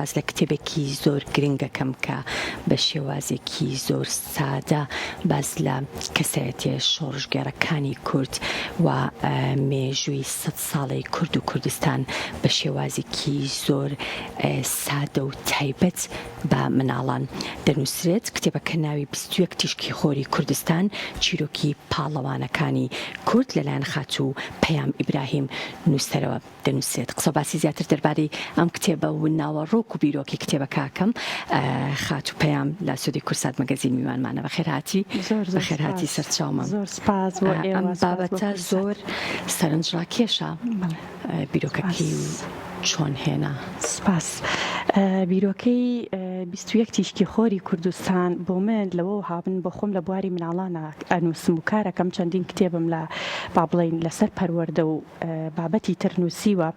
باز لە کتێبێکی زۆر گرنگەکەم کە بە شێوازێکی زۆر سادە باز لە کەسایەتیە شۆڕژگەرەکانی کورد و مێژووی 100 ساڵی کورد و کوردستان بە شێوازێکی زۆر سادە و تایبەت بە مناڵان دەنووسرێت. کتێبەکە ناوی 21 تیشکی خۆری کوردستان چیرۆکی پاڵەوانەکانی کورد لەلایەن خاتوو پەیام ئیبراهیم نووسەرەوە دەنووسێت. قسە باسی زیاتر دەربارەی ئەم کتێبە و ناوەڕۆک و بیرۆکی کتێبەکەکەم خاتوو پەیام لە سودی کورسات مەگەزین میوانمانە. بەخێرهاتی بەخێرهاتی سەرچاومە. زۆر سپاس بۆ ئێوە. ئەم بابەتە زۆر سەرنجڕاکێشە بیرۆکەکەی چۆن هێنا. سپاس. بیرۆکەی 21 تیشکی خۆری کوردستان بۆ من لەوە هابن بە خۆم لە بواری مناڵانە ئەنووسم و کارەکەم چەندین کتێبم لە با بڵین لەسەر پەروەردە و بابەتی تر نووسیوە.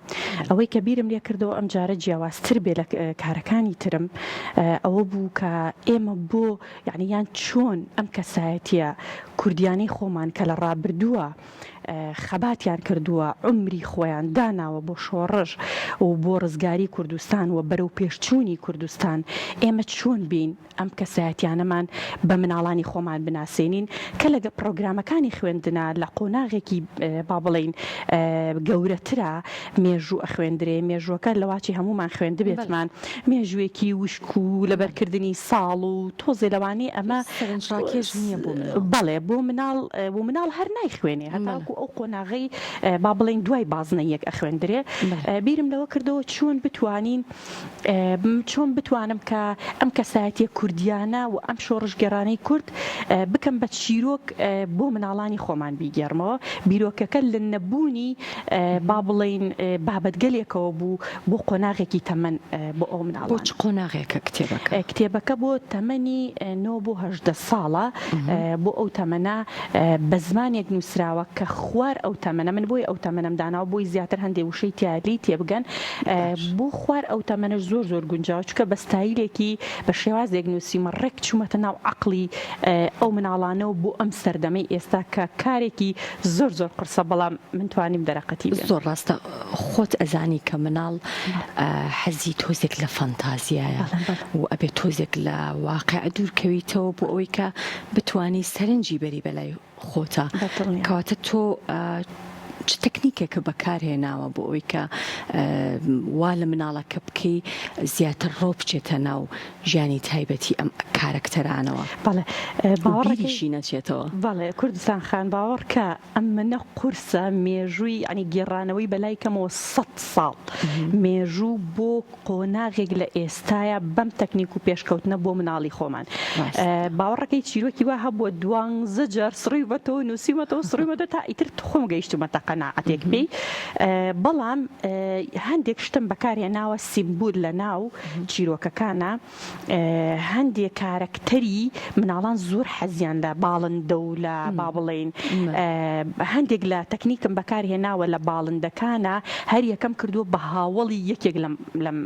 ئەوەی کە بیرم لێ کردەوە ئەم جارە جیاوازتر بێ لە کارەکانی ترم ئەوە بوو کە ئێمە بۆ یعنی چۆن ئەم کەسایەتیە کوردیانەی خۆمان کە لە ڕابردووە خەباتیان کردووە عمری خۆیان داناوە بۆ شۆڕژ و بۆ ڕزگاری کوردستان و بەرەو پێشچوونی کوردستان ئێمە چۆن بین ئەم کەسایەتیانەمان بە مناڵانی خۆمان بناسێنین کە لە پرۆگرامەکانی خوێندنە لە قۆناغێکی با بڵین گەورەترە مێژوو ئەخوێندرێ. مێژووەکە لەواچی هەمومان خوێندبێتمان مێژوویەکی وشک و لەبەرکردنی ساڵ و تۆزێ لەوانەیە ئەمە بەڵێ بۆ مناڵ هەر نایخوێنێ هەتاکو ئەو قۆناغی با بڵین دوای بازنەیەک ئەخوێندرێ. بیرم لەوە کردەوە چۆن بتوانم کە ئەم کەسایەتیە کوردیانە و ئەم شۆڕژگەرانەی کورد بکەم بە چیرۆک بۆ مناڵانی خۆمان بیگەڕمەوە. بیرۆکەکە لە نەبوونی با بڵین بابەتگەلێکەوە بوو بۆ قۆناغێکی تەمەن بۆ ئەو مناڵان. بۆ چ قۆناغێکە کتێبەکە بۆ تەمەنی 9 بۆ 18 ساڵە بۆ ئەو تەمەنە بە زمانێک نووسراوە کە خوار ئەو تەمەنە من بۆی ئەو تەمەنەم داناوە بۆی زیاتر هەندێک وشەی تیالی تێبگەن بۆ خوار ئەو تەمەنە زۆر گونجاو چکە بە ستایلێکی بە شێوازێک نووسیمە ڕێک چوومەتە ناو عەقڵی ئەو مناڵانە و بۆ ئەم سەردەمەی ئێستا کە کارێکی زۆر قرسە بەڵام من توانیم دەرەقەتی زۆر ڕاستە. خۆت ئەزانی کە مناڵ حەزی تۆزێک لە فەنتازیایە و ئەبێ تۆزێک لە واقع دوورکەویتەوە بۆ ئەوەی کە بتوانی سەرنجی بەری بەلای خۆتە. کەواتە تۆ چ تەکنیکێکە بەکارهێناوە بۆ ئەوەی کە وا لە مناڵەکە بکەی زیاتر ڕۆ بچێتە ناو ژیانی تایبەتی ئەم کارەکتەرانەوە باوەڕیشی نەچێتەوە. بەڵێ کوردستان خان باوەڕ کە ئەم منە قورسە مێژووی ئەنی گێڕانەوەی بەلای کەمەوە 100 ساڵ مێژوو بۆ قۆناغێک لە ئێستاە بەم تەکنیک و پێشکەوتنە بۆ مناڵی خۆمان. باوەڕەکەی چیرۆکی وا هەبووە 12 جار سڕیوەتەوە نووسیوەتەوە سڕیوەتە تا ئیتر خۆم گەیشتومەتە قەناعەتێک بێ. بەڵام هەندێک شتم بەکارهێناوە سیمبول لە ناو چیرۆکەکانە هەندێک کارەکتەری مناڵان زۆر حەزیان لە باڵندە و لە با بڵین هەندێک لە تەکنیکم بەکارهێناوە لە باڵندەکانە هەر یەکەم کردووە بە هاوڵی یەکێک لەم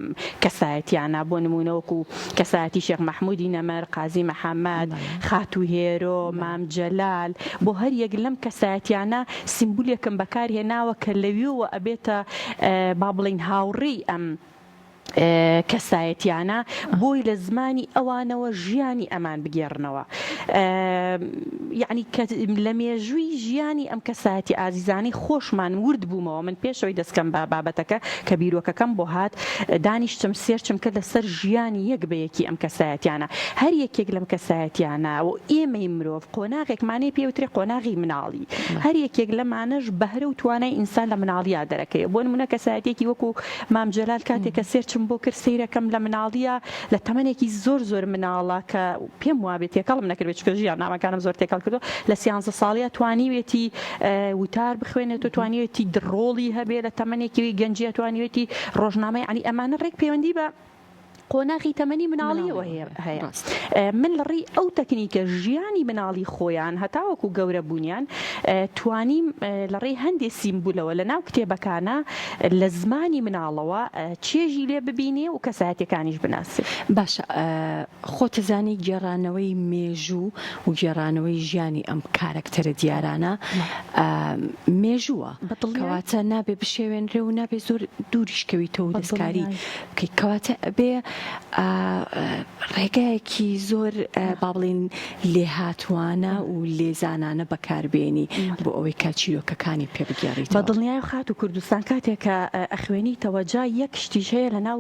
کەسایەتیانە بۆ نمونەوەکو کەسایەتی شێخ مەحموودی نەمەر قازی مەحەممەد خاتوو هێرۆ مام جەلال بۆ هەر یەک لەم کەسایەتیانە سیمبولێکم بەکارهێناوە کە لەوێەوە ئەبێتە با بڵین هاوڕێی ئەم کەسایەتیانە بۆی لە زمانی ئەوانەوە ژیانی ئەمان بگێڕنەوە. یعنی لە مێژووی ژیانی ئەم کەسایەتی ئازیزانی خۆشمان ورد بوومەوە. من پێشەوەی دەستکەم بە بابەتەکە کە بیرۆکەکەم بۆ هات دانیشتم سێرچم کە لەسەر ژیانی یەک بەیەکی ئەم کەسایەتیانە هەر یەکێک لەم کەسایەتیانە و ئێمەی مرۆڤ قۆناغێکمانەی پێوترێ قۆناغی مناڵی هەر یەکێک لەمانەش بەهرە و توانای ئینسان لە مناڵیە دەرەکەی. بۆ نمونە کەسایەتێکی وەکو مام جەلال کاتێک کە سێرچم بۆ کرد سەیرەکەم لە مناڵیە لە تەمەنێکی زۆر مناڵە کە پێم وابێت تێکەڵم نەکردێت چکە ژیان نامەکانم زۆر تێکەڵ کردو لە 13 ساڵیە توانیوێتی وتار بخوێنێت و توانیوێتی دڕۆڵی هەبێ لە تەمەنێکی گەنجیە توانیوێتی ڕۆژنامەی عنی ئەمانە ڕێک پەیوەندی بە قۆناغی تەمەنی مناڵیەوە هەیە من لە ڕێی ئەو تەکنیکە ژیانی مناڵی خۆیان هەتاوەکو گەورە بوونیان توانیم لە ڕێی هەندێک سیمبولەوە لە ناو کتێبەکانە لە زمانی مناڵەوە چێژی لێ ببینێ و کەسایەتیەکانیش بناسێ. باشە خۆتەزانی گێڕانەوەی مێژوو و گێڕانەوەی ژیانی ئەم کارکتەرە دیارانە مێژووە کەواتە نابێ بشێوێنرێ و نابێ زۆر دووریشکەویتەوە دەستکاری کەواتە بێ ڕێگایەکی زۆر با بڵێن لێهاتوانە و لێزانانە بەکاربێنی بۆ ئەوەی کا چیرۆکەکانی پێ بگێڕیت. بە دڵنیای خات و کوردستان کاتێکە ئەخوێنیتەوە جا یەک شتیش هەیە لە ناو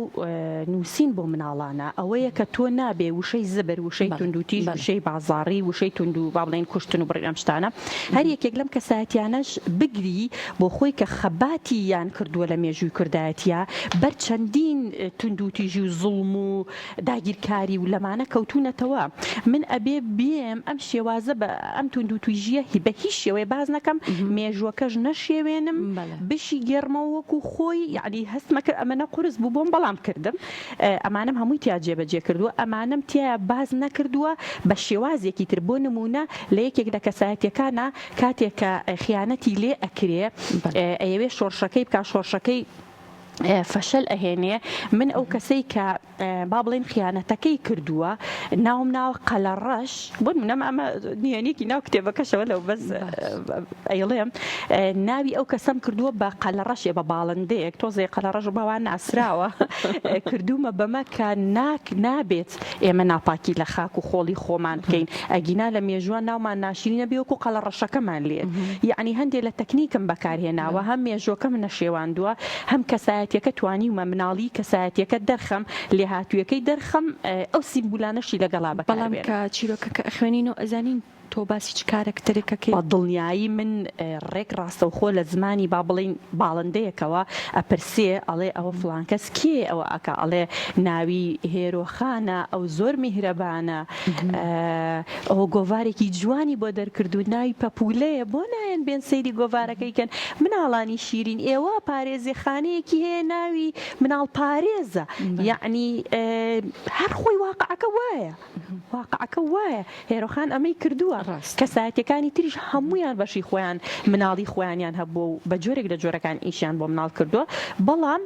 نووسین بۆ مناڵانە ئەوەیە کە تۆ نابێ وشەی زبر وشەی توندوتیژ وشەی بازاڕی وشەی تونند و با بڵێن کوشتن و بڕێم شتانە هەر یەکێک لەم کەسایەتیانەش بگری بۆ خۆی کە خەباتی یان کردووە لە مێژووی کوردایەتیە بەر چەندین توندوتیژی و زوڵم و داگیرکاری و لەمانە کەوتونەتەوە من ئەبێ بێم ئەم شێوازە بە ئەم توندوتیژیە بە هیچ شێوەیە باز نەکەم مێژوەکەش نەشێوێنم بشی گێڕمەوە وەکو خۆی یعنی هەستمە کرد ئەمەنە قورس بوو بۆم بەڵام کردم ئەمانم هەمووی تیا جێبەجێ کردووە ئەمانم تیا باز نەکردووە بە شێوازێکی تر بۆ نمونە لە یەکێک لە کەسایەتیەکانە کاتێکە خیانەتی لێ ئەکرێ ئەوێ شۆڕشەکەی بکە شۆڕشەکەی فەشەل ئەهێنێ من ئەو کەسەی کە با بڵێن خیانەتەکەی کردووە ناوم ناوە قەلەڕەش بۆ نمونە ئەمە نهێنیەکی ناو کتێبەکەشەوە لەو بەس ئەیڵێم ناوی ئەو کەسەم کردووە بە قەلەڕەشێ بە باڵندەیەک تۆزێ قەلەڕەش بەوان ناسراوە کردومە بەمە کە نابێت ئێمە ناپاکی لە خاک و خۆڵی خۆمان بکەین ئەگینا لە مێژوان ناومان ناشرینە بێ وەکو قەلەڕەشەکەمان لێت یعنی هەندێک لە تەکنیکم بەکارهێناوە هەم مێژوەکەم نەشێواندووە هەم کەسایەتیەکە توانیومە مناڵی کەسایەتیەکە دەرخەم لێ هاتوویەکەی دەرخەم ئەو سیمبولانەشی لەگەڵا بەڵام کە چیرۆکەکە ئەخوێنین و ئەزانین تۆ باسی چ کارکتەرێکەکەی بە دڵنیایی من ڕێک ڕاستەوخۆ لە زمانی با بڵین باڵندەیەکەوە ئەپرسێ ئەڵێ ئەوە فڵان کەس کێ ئەوە ئەکا ئەڵێ ناوی هێرۆخانە ئەو زۆر میهرەبانە ئەوە گۆڤارێکی جوانی بۆ دەرکردو ناوی پەپولەیە بۆ نایەن بێن سەیری گۆڤارەکەیکەن مناڵانی شیرین ئێوە پارێزیخانەیەکی هەیە ناوی مناڵ پارێزە یعنی هەر خۆی واقعەکە وایە واقعەکە وایە هێرۆخان ئەمەی کردووە کەسایەتیەکانی تریش هەمویان بەشی خۆیان مناڵی خۆیانیان هەبوو و بە جۆرێک لە جۆرەکان ئیشیان بۆ مناڵ کردووە بەڵام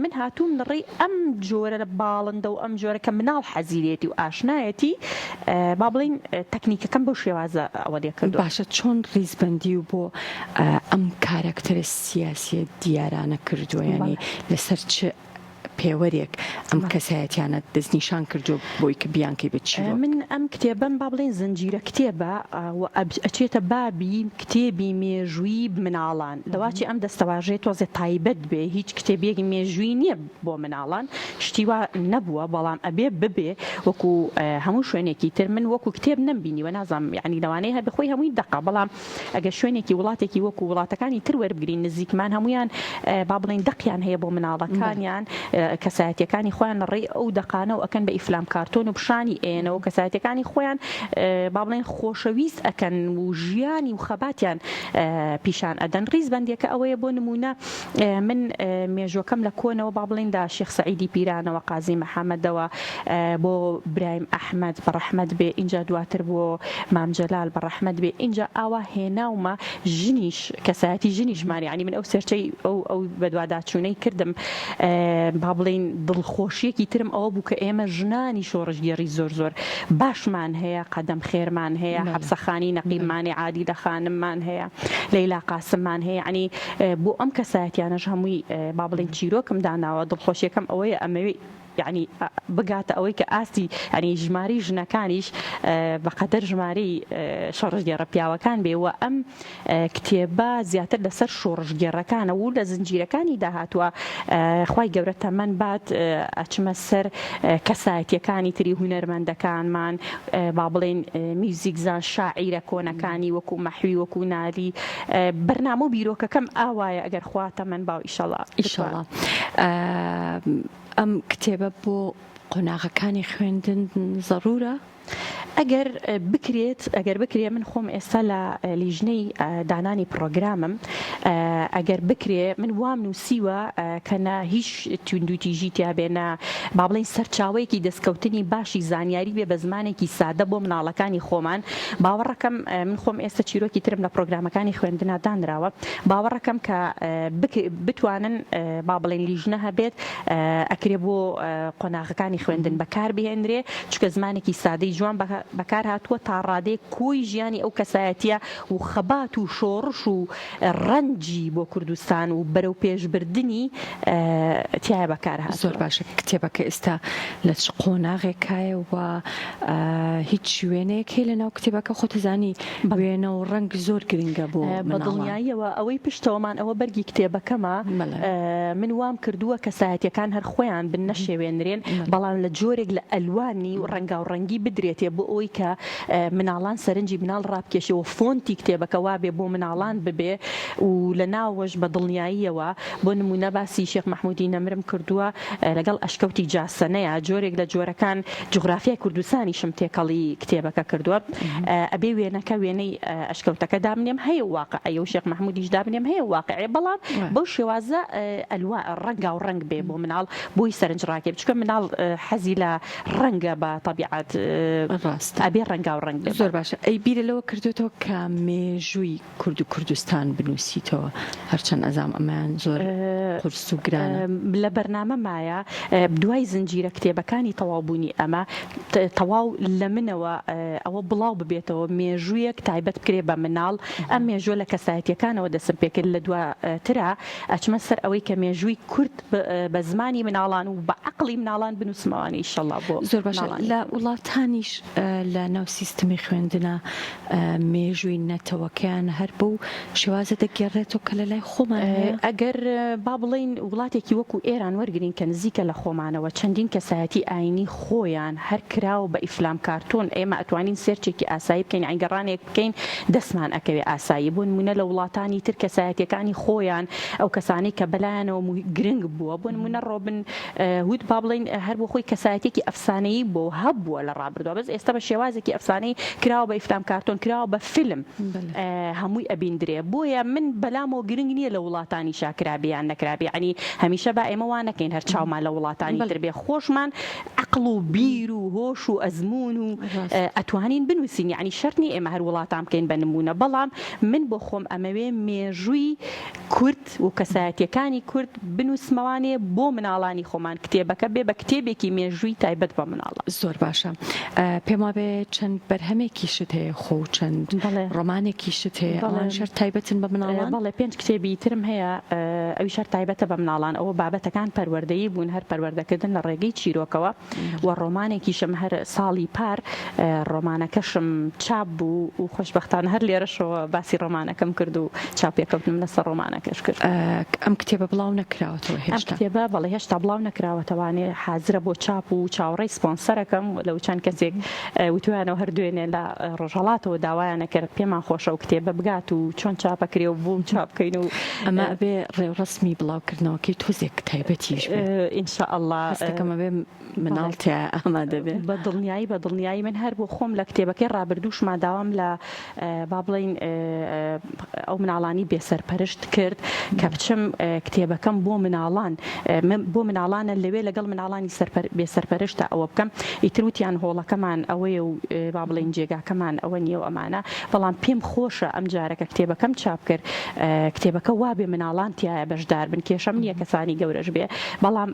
من هاتووم لەڕێی ئەم جۆرە لە باڵندە و ئەم جۆرە کە مناڵ حەزیرێتی و ئاشنایەتی با بڵین تەکنیکەکەم بەو شێوازە ئەوە لێ کردووە. باشە چۆن ڕیزبەندی و بۆ ئەم کارکتەرە سیاسی دیارانە کردووە ینی لەسەر چ پێوەرێک ئەم کەسایەتیانە دەستنیشان کردو بۆی کە بیانکەی بچی من ئەم کتێبم با بڵێن زنجیرە کتێبە ئەچێتە بابی کتێبی مێژووی مناڵان لەواچی ئەم دەستەواژێ تۆزێ تایبەت بێ هیچ کتێبێکی مێژووی نییە بۆ مناڵان شتیوا نەبووە بەڵام ئەبێ ببێ وەکو هەموو شوێنێکی تر من وەکو کتێب نەمبینیوە نازانم یعنی لەوانەیە هەبێ خۆی هەمووی دقا بەڵام ئەگە شوێنێکی وڵاتێکی وەکو وڵاتەکانی تر وەربگرین نزیکمان هەمویان با بڵێن دەقیان هەیە بۆ مناڵەکانیان کەسایەتیەکانی خۆیان لەڕێی ئەو دەقانە و ئەکەن بە ئیفلام کارتۆن و پیشانی ئێنەوە کەسایەتیەکانی خۆیان با بڵێن خۆشەویست ئەکەن و ژیانی و خەباتیان پیشان ئەدەن ڕیزبەندێکە ئەوەیە بۆ نمونە من مێژوەکەم لە کۆنەوە با بڵێن دا شێخ سەعیدی پیرانەوە قازی مەحەمەدەوە بۆ برایم ئەحمەد بەڕەحمەت بێ اینجا دواتر بۆ مام جەلال بەڕەحمەت بێ اینجا ئاوا هێناومە ژنیش کەسایەتی ژنیشمان یعنی من ئەو سێرچەی ئەو بەدواداچوونەی کردم با بڵێن دڵخۆشیەکی ترم ئەوە بوو کە ئێمە ژنانی شۆڕژگێڕی زۆر زۆر باشمان هەیە قەدەم خێرمان هەیە حەبسەخانی نەقیبمانی عادیلە خانممان هەیە لەیلا قاسممان هەیە عنی بۆ ئەم کەسایەتیانەش هەمووی با بڵێن چیرۆکم داناوە دڵخۆشیەکەم ئەوەیە ئەمەوێ یعنی بگاتە ئەوەی کە ئاستی ینی ژماری ژنەکانیش بەقەدەر ژماری شۆڕژگێڕە پیاوەکان بێەوە ئەم کتێبە زیاتر لەسەر شۆڕژگێڕەکانە و لە زنجیرەکانی داهاتووە خوای گەورە تەمەن بات ئەچمە سەر کەسایەتیەکانی تری هونەرمەندەکانمان با بڵێن میوزیکزان شاعیرە کۆنەکانی وەکو مەحوی وەکو نالی بەرنامە و بیرۆکەکەم ئاوایە ئەگەر خوا تەمەن باو ئیشەڵا ئەم کتێبە بۆ قۆناغەکانی خوێندن زەڕورە؟ ئەگەر بکرێ من خۆم ئێستا لە لیژنەی دانانی پرۆگرامم ئەگەر بکرێ من وام نووسیوە کەنا هیچ توندوتیژی تیا بێنە با بڵێن سەرچاوەیەکی دەستکەوتنی باشی زانیاری بێ بە زمانێکی سادە بۆ مناڵەکانی خۆمان باوەڕەکەم من خۆم ئێستا چیرۆکی ترم لە پرۆگرامەکانی خوێندنا دانراوە باوەڕەکەم کە بتوانن با بڵێن لیژنە هەبێت ئەکرێ بۆ قۆناغەکانی خوێندن بەکار بهێنرێ چکە زمانێکی سادەی جوان بەکار هاتووە تا ڕادەیە کۆی ژیانی ئەو کەسایەتیە و خەبات و شۆڕش و ڕەنجی بۆ کوردستان و بەرەو پێشبردننی تایە بەکار هات. زۆر باشە کتێبەکە ئێستا لە چ قۆناغێکایە و هیچ شوێنەیەک هەیە لە ناو کتێبەکە خۆتەزانی وێنە و ڕەنگ زۆر گرنگە بۆ بەدڵنیاییەوە ئەوەی پشتەوەمان ئەوە بەرگی کتێبەکەمە من وام کردووە کەسایەتیەکان هەر خۆیان بن نەشێوێنرێن بەڵام لە جۆرێک لە ئەلوانی و ڕەنگا و ڕەنگی بدرێتێ بۆ ئەوی کە مناڵان سەرنجی مناڵ ڕابکێشەوە فۆنتی کتێبەکە وابێ بۆ مناڵان ببێ و لە ناوەش بە دڵنیاییەوە بۆ نمونە باسی شێخ مەحموودی نەمرم کردووە لەگەڵ ئەشکەوتی جاسەنەیە جۆرێک لە جۆرەکان جوغرافیای کوردستانی شم تێکەڵی کتێبەکە کردووە ئەبێ وێنەکە وێنەی ئەشکەوتەکە دابنێم هەیە واقعە و شێخ مەحموودیش دابنێم هەیە واقعێ بەڵام بەو شێوازە ئەلوا ڕەنگا و ڕەنگ بێ بۆ مناڵ بۆی سەرنج ڕاکێ بچکە مناڵ حەزی لە ڕەنگە بە طبیعەت ڕاست ئەبێ ڕەنگا و ڕەنگ بێ. زۆر باشە ئەی بیرە لەوە کردوێتەوە کە مێژووی کورد و کوردستان بنووسیتەوە هەرچەند ئەزام ئەمان زۆر قورس و گرانە لە بەرنامە مایە دوای زنجیرە کتێبەکانی تەواوبوونی ئەمە تەواو لە منەوە ئەوە بڵاو ببێتەوە مێژوویەک تایبەت بکرێ بە مناڵ ئەم مێژوە لە کەسایەتیەکانەوە دەسم پێکرد لە دواترا ئەچمە سەر ئەوەی کە مێژووی کورد بە زمانی مناڵان و بە عەقڵی مناڵان بنووسمەوانی ئینشەڵڵا بۆ زۆر باشە لە وڵاتانیش لە ناو سیستمی خوێندنە مێژووی نەتەوەکەیان هەر بەو شێوازە دەگەڕێتەوە کە لە لای خۆمان ئەگەر با بڵین وڵاتێکی وەکو ئێران وەرگرین کە نزیکە لە خۆمانەوە چەندین کەسایەتی ئاینی خۆیان هەر کراوە بە ئیفلام کارتۆن ئێمە ئەتوانین سێرچێکی ئاسایی بکەین ئەنگەڕانێک بکەین دەستمان ئەکەوێ ئاسایی بۆ نمونە لە وڵاتانی تر کەسایەتیەکانی خۆیان ئەو کەسانی کە بەلایەنەوە گرنگ بووە بۆ نمونە ڕۆبن هود با بڵین هەر بۆ خۆی کەسایەتێکی ئەفسانەیی بۆ هەبووە لە ڕابردووە بەس ئێستا بە شێوازێکی ئەفسانەی کراوە بە ئیفلام کارتۆن کراوە بە فیلم هەمووی ئەبیندرێ بۆیە من بەلامەوە گرنگ نییە لە وڵاتانی شاکرابیان نەکرابی عنی هەمیشە با ئێمە وان نەکەین هەر چاومان لە وڵاتانی تر بێ خۆشمان عقڵ و بیر و هۆش و ئەزمون و ئەتوانین بنووسین یعنی شەرنی ئێمە هەر وڵاتان بکەین بە نمونە بەڵام من بۆ خۆم ئەمەوێ مێژووی کورد و کەسایەتیەکانی کورد بنووسمەوانێ بۆ مناڵانی خۆمان کتێبەکە بێ بە کتێبێکی مێژووی تایبەت بە مناڵە. زۆر باشە پێم وابێ چەند بەرهەمێکی شت هەیە خۆ چەند ڕۆمانێکی شت هەیە ئەوان شەر تایبەتن بە مناڵان بەڵێ 5 کتێبی ترم هەیە ئەوی شەر تایبەتە بە مناڵان ئەوە بابەتەکان پەروەردەیی بوون هەر پەروەردەکردن لە ڕێگەی چیرۆکەوە و ڕۆمانێکیشم هەر ساڵی پار ڕۆمانەکەشم چاپ بوو و خۆشبەختانە هەر لێرەشەوە باسی ڕۆمانەکەم کرد و چاپێکەوتنم لەسەر ڕۆمانەکەش کرد. ئەم کتێبە بڵاو نەکراوەتەوە هێشتا کتێبە بەڵێ هێشتا بڵاو نەکراوەتەوانێ حازرە بۆ چاپ و چاوەڕێی سپۆنسەرەکەم لەو چەند کەسێک وتوانەوە هەردوێنێ لە ڕۆژهەڵاتەوە داوایانە کرد پێمان خۆشە و کتێبە بگات و چۆن چاپەکرێ و بووم چاپکەین و ئەمە بێ ڕێوڕسمی بڵاوکردنەوەکەی تۆزێک تایبەتیش ئینشاءالله هەستەکەمە بێ مناڵتە ئامادە بێ بە دڵنیایی من هەر بۆ خۆم لە کتێبەکەی ڕابردووشما داوام لە با بڵین ئەو مناڵانی بێسەرپەرشت کرد کە بچم کتێبەکەم بۆ مناڵانە لەوێ لەگەڵ مناڵانی بێسەرپەرشتە ئەوە بکەم ئیتروتیان هۆڵەکەمان ئەوەیە و با بڵین جێگاکەمان ئەوە نییە و ئەمانە بەڵام پێم خۆشە ئەم جارەکە کتێبەکەم چاپ کرد کتێبەکە وابێ مناڵان تایە بەشدار بن کێشەم نییە کەسانی گەورەش بێ بەڵام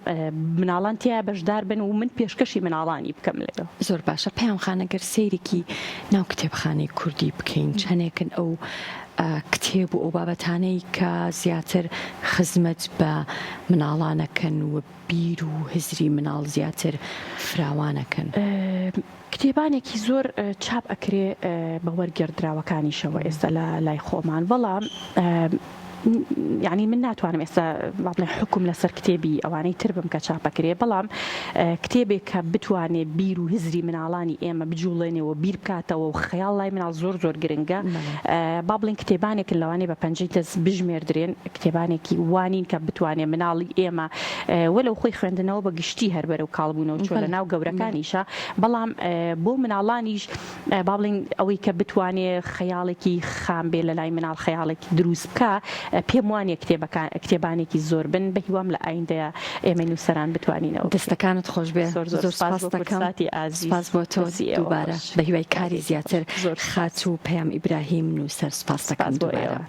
مناڵان تایە بەشدار بن و من پێشکەشی مناڵانی بکەم لێ. زۆر باشە پێم خانەگەر سەیرێکی ناو کتێبخانەی کوردی بکەین چەندێکن ئەو کتێب و ئەو بابەتانەی کە زیاتر خزمەت بە مناڵانەکەن و بیر و هزری مناڵ زیاتر فراوانەکەن. کتێبانێکی زۆر چاپ ئەکرێ بە وەرگێڕدراوەکانیشەوە ئێستا لە لای خۆمان بەڵام یعنی من ناتوانم ئێستا بڵێن حکم لەسەر کتێبی ئەوانەی تر بم کە چاپەکرێ بەڵام کتێبێک کە بتوانێت بیر و هزری مناڵانی ئێمە بجوڵێنەوە بیر بکاتەوە و خەیاڵ لای مناڵ زۆر گرنگە با بڵێن کتێبانێک لەوانەیە بە پەنجەی دەست بژمێردرێن کتێبانێکی وانین کە بتوانێت مناڵی ئێمە وەلو خۆی خوێندنەوە بە گشتی هەربەر و کاڵبوونەوە چۆن لە ناو گەورەکانیشە بەڵام بۆ مناڵانیش با بڵێن ئەوەی کە بتوانێت خەیاڵێکی خام بێ لە لای مناڵ خەیاڵێکی دروست بکە پێم وانە کتێبانێکی زۆر بن بە هیوام لە ئایندەیە ئێمە نووسەران بتوانینەوە. دەستەکانت خۆش بێ زۆر سپاس دەکەم سپاس بۆ تۆ دووبارە بە هیوای کاری زیاتر خاچ و پەیام ئیبراهیم نووسەر سپاس دەکەم دووبارە.